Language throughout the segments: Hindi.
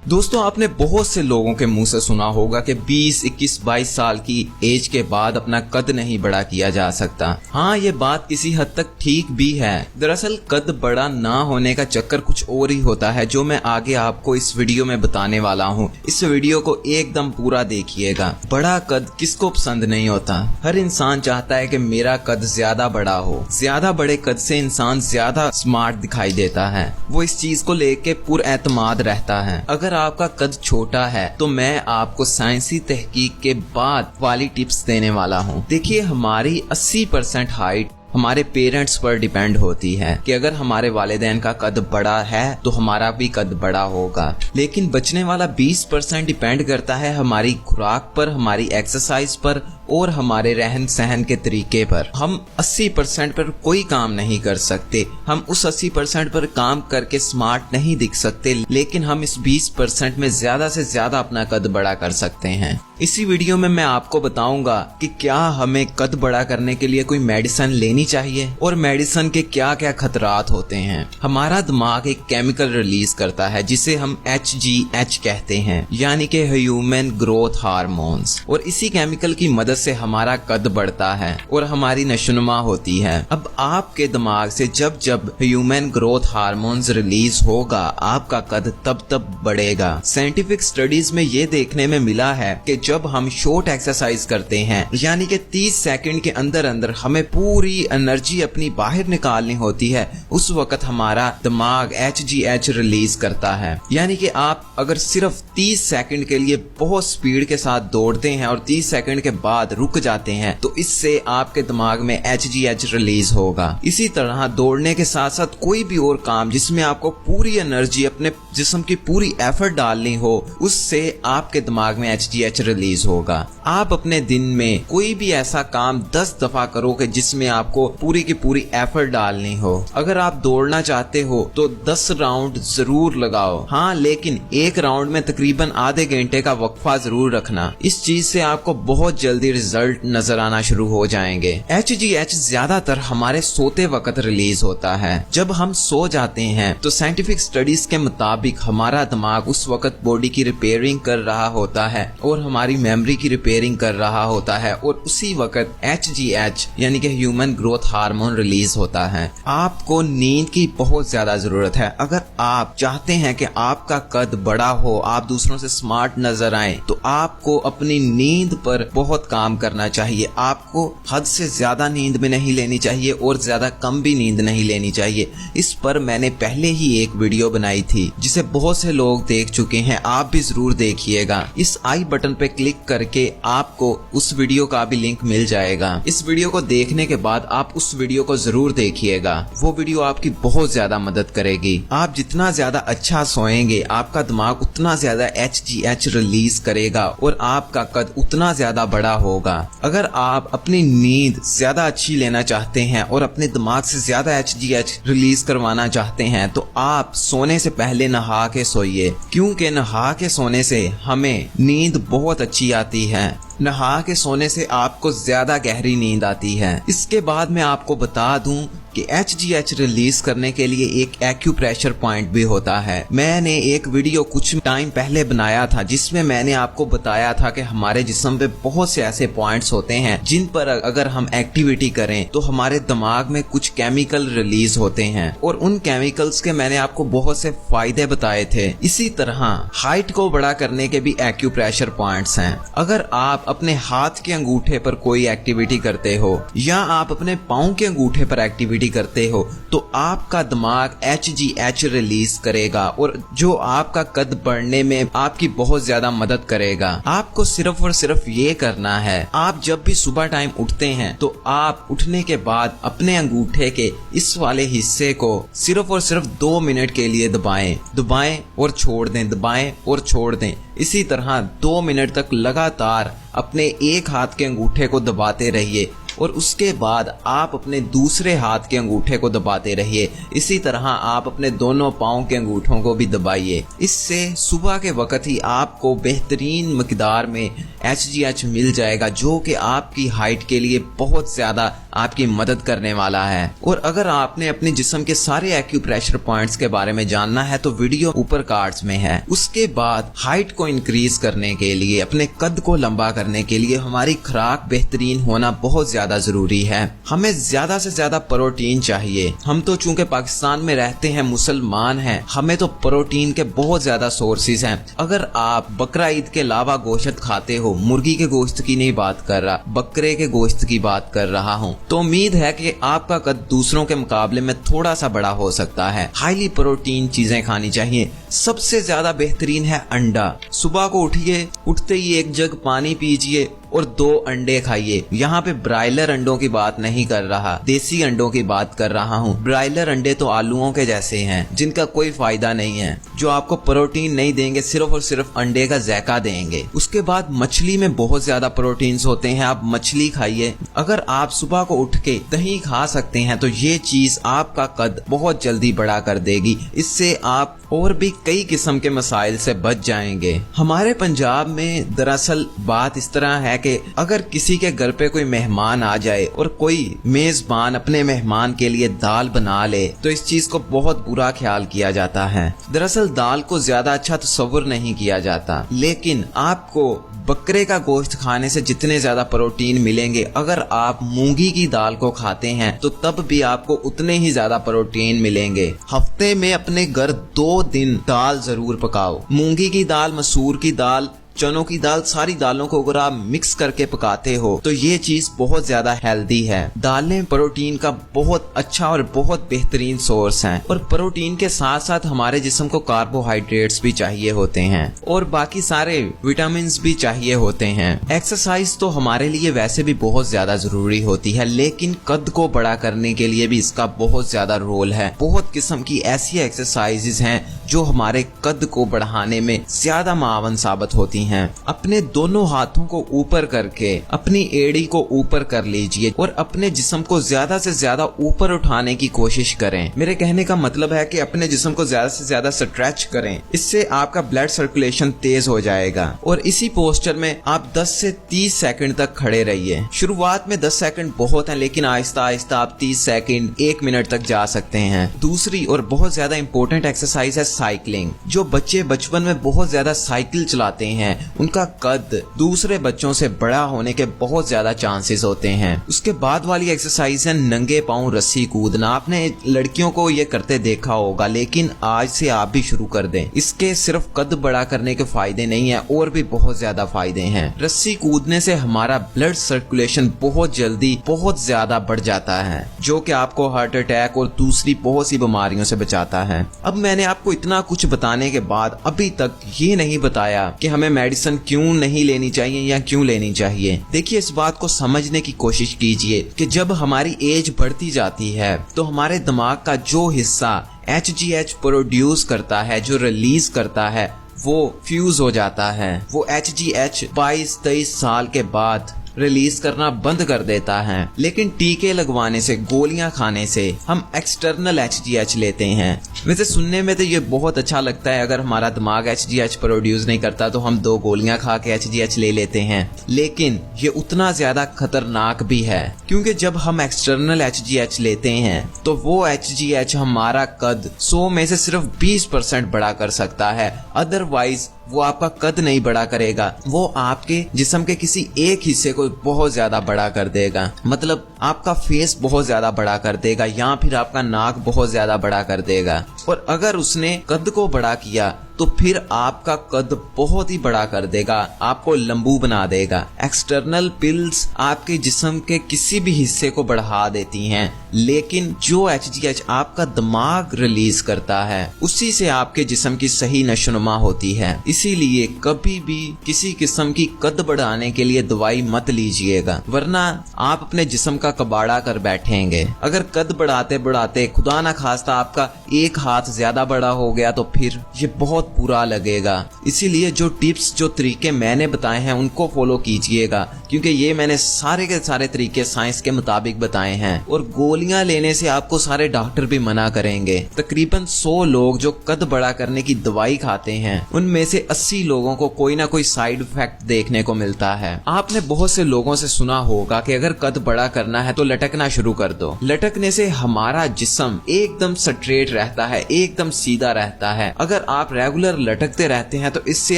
दोस्तों, आपने बहुत से लोगों के मुंह से सुना होगा कि 20, 21, 22 साल की एज के बाद अपना कद नहीं बड़ा किया जा सकता। हाँ, ये बात किसी हद तक ठीक भी है। दरअसल कद बड़ा ना होने का चक्कर कुछ और ही होता है, जो मैं आगे आपको इस वीडियो में बताने वाला हूँ। इस वीडियो को एकदम पूरा देखिएगा। बड़ा कद किसको पसंद नहीं होता। हर इंसान चाहता है कि मेरा कद ज्यादा बड़ा हो। ज्यादा बड़े कद से इंसान ज्यादा स्मार्ट दिखाई देता है, वो इस चीज को लेके पुरएतमाद रहता है। अगर आपका कद छोटा है तो मैं आपको साइंसी तहकीक के बाद वाली टिप्स देने वाला हूँ। देखिए, हमारी 80% हाइट हमारे पेरेंट्स पर डिपेंड होती है कि अगर हमारे वालिदैन का कद बड़ा है तो हमारा भी कद बड़ा होगा। लेकिन बचने वाला 20% डिपेंड करता है हमारी खुराक पर, हमारी एक्सरसाइज पर और हमारे रहन सहन के तरीके पर। हम 80% पर कोई काम नहीं कर सकते। हम उस 80% पर काम करके स्मार्ट नहीं दिख सकते, लेकिन हम इस 20% में ज्यादा से ज्यादा अपना कद बड़ा कर सकते हैं। इसी वीडियो में मैं आपको बताऊंगा कि क्या हमें कद बड़ा करने के लिए कोई मेडिसिन लेनी चाहिए और मेडिसिन के क्या क्या खतरात होते हैं। हमारा दिमाग एक केमिकल रिलीज करता है जिसे हम HGH कहते हैं, यानी कि ह्यूमन ग्रोथ हार्मोन्स, और इसी केमिकल की मदद से हमारा कद बढ़ता है और हमारी नशोनुमा होती है। अब आपके दिमाग से जब जब ह्यूमन ग्रोथ हार्मोन्स रिलीज होगा, आपका कद तब तब बढ़ेगा। साइंटिफिक स्टडीज में ये देखने में मिला है कि जब हम शॉर्ट एक्सरसाइज करते हैं, यानी कि 30 सेकंड के अंदर अंदर हमें पूरी एनर्जी अपनी बाहर निकालनी होती है, उस वक्त हमारा दिमाग HGH रिलीज करता है। यानी कि आप अगर सिर्फ 30 सेकंड के लिए बहुत स्पीड के साथ दौड़ते हैं और 30 सेकंड के बाद रुक जाते हैं, तो इससे आपके दिमाग में HGH रिलीज होगा। इसी तरह दौड़ने के साथ साथ कोई भी और काम जिसमें आपको पूरी एनर्जी, अपने जिस्म की पूरी एफर्ट डालनी हो, उससे आपके दिमाग में HGH रिलीज होगा। आप अपने दिन में कोई भी ऐसा काम 10 दफा करोगे जिसमें आपको पूरी की पूरी एफर्ट डालनी हो। अगर आप दौड़ना चाहते हो तो 10 राउंड जरूर लगाओ। हाँ, लेकिन एक राउंड में तकरीबन आधे घंटे का वक्फा जरूर रखना। इस चीज से आपको बहुत जल्दी रिजल्ट नजर आना शुरू हो जाएंगे। HGH ज्यादातर हमारे सोते वक्त रिलीज होता है। जब हम सो जाते हैं तो साइंटिफिक स्टडीज के मुताबिक हमारा दिमाग उस वक्त बॉडी की रिपेयरिंग कर रहा होता है और हमारी मेमोरी की रिपेयरिंग कर रहा होता है, और उसी वक्त HGH यानी कि ह्यूमन ग्रोथ हार्मोन रिलीज होता है। आपको नींद की बहुत ज्यादा जरूरत है। अगर आप चाहते हैं कि आपका कद बड़ा हो, आप दूसरों से स्मार्ट नजर आए, तो आपको अपनी नींद पर बहुत काम करना चाहिए। आपको हद से ज्यादा नींद भी नहीं लेनी चाहिए और ज्यादा कम भी नींद नहीं लेनी चाहिए। इस पर मैंने पहले ही एक वीडियो बनाई थी जिसे बहुत से लोग देख चुके हैं, आप भी जरूर देखिएगा। इस आई बटन पे क्लिक करके आपको उस वीडियो का भी लिंक मिल जाएगा। इस वीडियो को देखने के बाद आप उस वीडियो को जरूर देखिएगा। वो वीडियो आपकी बहुत ज्यादा मदद करेगी। आप जितना ज्यादा अच्छा सोएंगे, आपका दिमाग उतना ज्यादा HGH रिलीज करेगा और आपका कद उतना ज्यादा बड़ा होगा। अगर आप अपनी नींद ज्यादा अच्छी लेना चाहते हैं और अपने दिमाग से ज्यादा HGH रिलीज करवाना चाहते हैं, तो आप सोने से पहले नहा के सोइए, क्योंकि नहा के सोने से हमें नींद बहुत अच्छी आती है। नहा के सोने से आपको ज्यादा गहरी नींद आती है। इसके बाद मैं आपको बता दूं कि HGH रिलीज करने के लिए एक एक्यूप्रेशर पॉइंट भी होता है। मैंने एक वीडियो कुछ टाइम पहले बनाया था जिसमें मैंने आपको बताया था कि हमारे जिस्म पे बहुत से ऐसे पॉइंट्स होते हैं जिन पर अगर हम एक्टिविटी करें तो हमारे दिमाग में कुछ केमिकल रिलीज होते हैं, और उन केमिकल्स के मैंने आपको बहुत से फायदे बताए थे। इसी तरह हाइट को बड़ा करने के भी एक्यूप्रेशर पॉइंट्स हैं। अगर आप अपने हाथ के अंगूठे पर कोई एक्टिविटी करते हो या आप अपने पाँव के अंगूठे पर एक्टिविटी करते हो, तो आपका दिमाग HGH रिलीज करेगा और जो आपका कद बढ़ने में आपकी बहुत ज्यादा मदद करेगा। आपको सिर्फ और सिर्फ ये करना है, आप जब भी सुबह टाइम उठते हैं तो आप उठने के बाद अपने अंगूठे के इस वाले हिस्से को सिर्फ और सिर्फ 2 मिनट के लिए दबाएं और छोड़ दें, दबाएं और छोड़ दें। इसी तरह 2 मिनट तक लगातार अपने एक हाथ के अंगूठे को दबाते रहिए और उसके बाद आप अपने दूसरे हाथ के अंगूठे को दबाते रहिए। इसी तरह आप अपने दोनों पाँव के अंगूठों को भी दबाइए। इससे सुबह के वक्त ही आपको बेहतरीन मकदार में HGH मिल जाएगा, जो कि आपकी हाइट के लिए बहुत ज्यादा आपकी मदद करने वाला है। और अगर आपने अपने जिस्म के सारे एक्यूप्रेशर पॉइंट्स के बारे में जानना है तो वीडियो ऊपर कार्ड्स में है। उसके बाद हाइट को इंक्रीज करने के लिए, अपने कद को लंबा करने के लिए हमारी खुराक बेहतरीन होना बहुत ज्यादा जरूरी है। हमें ज्यादा से ज्यादा प्रोटीन चाहिए। हम तो चूंकि पाकिस्तान में रहते हैं, मुसलमान हैं, हमें तो प्रोटीन के बहुत ज्यादा सोर्सेज हैं। अगर आप बकरा ईद के अलावा गोश्त खाते हो, मुर्गी के गोश्त की नहीं बात कर रहा, बकरे के गोश्त की बात कर रहा हूँ, तो उम्मीद है कि आपका कद दूसरों के मुकाबले में थोड़ा सा बड़ा हो सकता है। हाईली प्रोटीन चीजें खानी चाहिए। सबसे ज्यादा बेहतरीन है अंडा। सुबह को उठिए, उठते ही एक जग पानी पीजिए और 2 अंडे खाइए। यहाँ पे ब्रायलर अंडों की बात नहीं कर रहा, देसी अंडों की बात कर रहा हूँ। ब्रायलर अंडे तो आलूओं के जैसे हैं, जिनका कोई फायदा नहीं है, जो आपको प्रोटीन नहीं देंगे, सिर्फ और सिर्फ अंडे का जायका देंगे। उसके बाद मछली में बहुत ज्यादा प्रोटीन्स होते हैं, आप मछली खाइए। अगर आप सुबह को उठ के दही खा सकते हैं तो ये चीज आपका कद बहुत जल्दी बड़ा कर देगी। इससे आप और भी कई किस्म के मसाइल से बच जाएंगे। हमारे पंजाब में दरअसल बात इस तरह है कि अगर किसी के घर पे कोई मेहमान आ जाए और कोई मेजबान अपने मेहमान के लिए दाल बना ले तो इस चीज को बहुत बुरा ख्याल किया जाता है। दरअसल दाल को ज्यादा अच्छा तस्वुर नहीं किया जाता, लेकिन आपको बकरे का गोश्त खाने से जितने ज्यादा प्रोटीन मिलेंगे, अगर आप मूंगी की दाल को खाते हैं तो तब भी आपको उतने ही ज्यादा प्रोटीन मिलेंगे। हफ्ते में अपने घर 2 दिन दाल जरूर पकाओ। मूंगी की दाल, मसूर की दाल, चनों की दाल, सारी दालों को अगर आप मिक्स करके पकाते हो तो ये चीज बहुत ज्यादा हेल्दी है। दालें प्रोटीन का बहुत अच्छा और बहुत बेहतरीन सोर्स हैं, और प्रोटीन के साथ साथ हमारे जिस्म को कार्बोहाइड्रेट्स भी चाहिए होते हैं और बाकी सारे विटामिन भी चाहिए होते हैं। एक्सरसाइज तो हमारे लिए वैसे भी बहुत ज्यादा जरूरी होती है, लेकिन कद को बड़ा करने के लिए भी इसका बहुत ज्यादा रोल है। बहुत किस्म की ऐसी एक्सरसाइजेज हैं जो हमारे कद को बढ़ाने में ज्यादा मावन साबित होती हैं। अपने दोनों हाथों को ऊपर करके अपनी एड़ी को ऊपर कर लीजिए और अपने जिस्म को ज्यादा से ज्यादा ऊपर उठाने की कोशिश करें। मेरे कहने का मतलब है कि अपने जिस्म को ज्यादा से ज्यादा स्ट्रेच करें। इससे आपका ब्लड सर्कुलेशन तेज हो जाएगा। और इसी पोस्चर में आप 10 से 30 सेकंड तक खड़े रहिए। शुरुआत में 10 सेकंड बहुत है, लेकिन आहिस्ता आहिस्ता आप 30 सेकंड 1 मिनट तक जा सकते हैं। दूसरी और बहुत ज्यादा इंपॉर्टेंट एक्सरसाइज है साइकिलिंग। जो बच्चे बचपन में बहुत ज्यादा साइकिल चलाते हैं उनका कद दूसरे बच्चों से बड़ा होने के बहुत ज्यादा चांसेस होते हैं। उसके बाद वाली एक्सरसाइज है नंगे पांव रस्सी कूदना। आपने लड़कियों को ये करते देखा होगा, लेकिन आज से आप भी शुरू कर दें। इसके सिर्फ कद बड़ा करने के फायदे नहीं है, और भी बहुत ज्यादा फायदे हैं। रस्सी कूदने से हमारा ब्लड सर्कुलेशन बहुत जल्दी बहुत ज्यादा बढ़ जाता है, जो कि आपको हार्ट अटैक और दूसरी बहुत सी बीमारियों से बचाता है। अब मैंने आपको इतना कुछ बताने के बाद अभी तक ये नहीं बताया कि हमें मेडिसिन क्यों नहीं लेनी चाहिए या क्यों लेनी चाहिए। देखिए, इस बात को समझने की कोशिश कीजिए कि जब हमारी एज बढ़ती जाती है तो हमारे दिमाग का जो हिस्सा HGH प्रोड्यूस करता है, जो रिलीज करता है, वो फ्यूज हो जाता है। वो HGH 22-23 साल के बाद रिलीज करना बंद कर देता है। लेकिन टीके लगवाने से, गोलियां खाने से हम एक्सटर्नल HGH लेते हैं। वैसे सुनने में तो ये बहुत अच्छा लगता है, अगर हमारा दिमाग HGH प्रोड्यूस नहीं करता तो हम 2 गोलियां खा के HGH ले लेते हैं। लेकिन ये उतना ज्यादा खतरनाक भी है, क्योंकि जब हम एक्सटर्नल HGH लेते हैं तो वो HGH हमारा कद 100 में से सिर्फ 20% बड़ा कर सकता है। अदरवाइज वो आपका कद नहीं बड़ा करेगा, वो आपके जिस्म के किसी एक हिस्से को बहुत ज्यादा बड़ा कर देगा। मतलब आपका फेस बहुत ज्यादा बड़ा कर देगा, या फिर आपका नाक बहुत ज्यादा बड़ा कर देगा। और अगर उसने कद को बड़ा किया तो फिर आपका कद बहुत ही बड़ा कर देगा, आपको लंबू बना देगा। एक्सटर्नल पिल्स आपके जिस्म के किसी भी हिस्से को बढ़ा देती हैं, लेकिन जो HGH आपका दिमाग रिलीज करता है उसी से आपके जिस्म की सही नशोनुमा होती है। इसीलिए कभी भी किसी किस्म की कद बढ़ाने के लिए दवाई मत लीजिएगा, वरना आप अपने जिस्म का कबाड़ा कर बैठेंगे। अगर कद बढ़ाते बढ़ाते खुदा ना खास्ता आपका एक हाथ ज्यादा बड़ा हो गया तो फिर ये बहुत बहुत बुरा लगेगा। इसीलिए जो टिप्स जो तरीके मैंने बताए हैं उनको फॉलो कीजिएगा, क्योंकि ये मैंने सारे के सारे तरीके साइंस के मुताबिक बताए हैं। और गोलियां लेने से आपको सारे डॉक्टर भी मना करेंगे। तकरीबन 100 लोग जो कद बड़ा करने की दवाई खाते हैं उनमें से 80 लोगों को कोई ना कोई साइड इफेक्ट देखने को मिलता है। आपने बहुत से लोगों से सुना होगा कि अगर कद बड़ा करना है तो लटकना शुरू कर दो। लटकने से हमारा जिस्म एकदम स्ट्रेट रहता है, एकदम सीधा रहता है। अगर आप रेगुलर लटकते रहते हैं तो इससे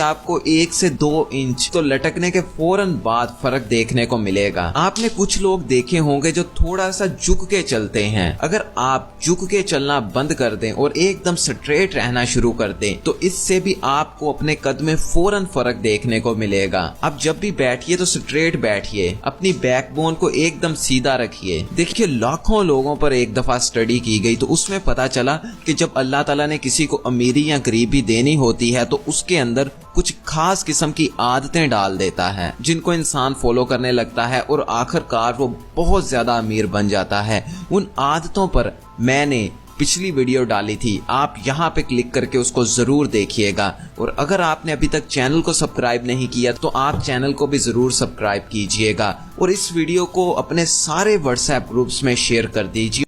आपको 1 से 2 इंच तो लटकने के फौरन बाद फर्क देखने को मिलेगा। आपने कुछ लोग देखे होंगे जो थोड़ा सा झुक के चलते हैं। अगर आप झुक के चलना बंद कर दें और एकदम स्ट्रेट रहना शुरू कर दें तो इससे भी आपको अपने कद में फौरन फर्क देखने को मिलेगा। अब जब भी बैठिए तो स्ट्रेट बैठिए, अपनी बैकबोन को एकदम सीधा रखिए। देखिए लाखों लोगों पर एक दफा स्टडी की गई तो उसमें पता चला कि जब अल्लाह ताला ने किसी को अमीरी या गरीबी देनी होती है तो उसके अंदर कुछ खास किस्म की आदतें डाल देता है जिनको इंसान फॉलो करने लगता है और आखिरकार वो बहुत ज्यादा अमीर बन जाता है। उन आदतों पर मैंने पिछली वीडियो डाली थी, आप यहाँ पे क्लिक करके उसको जरूर देखिएगा। और अगर आपने अभी तक चैनल को सब्सक्राइब नहीं किया तो आप चैनल को भी जरूर सब्सक्राइब कीजिएगा और इस वीडियो को अपने सारे व्हाट्सएप ग्रुप्स में शेयर कर दीजिए।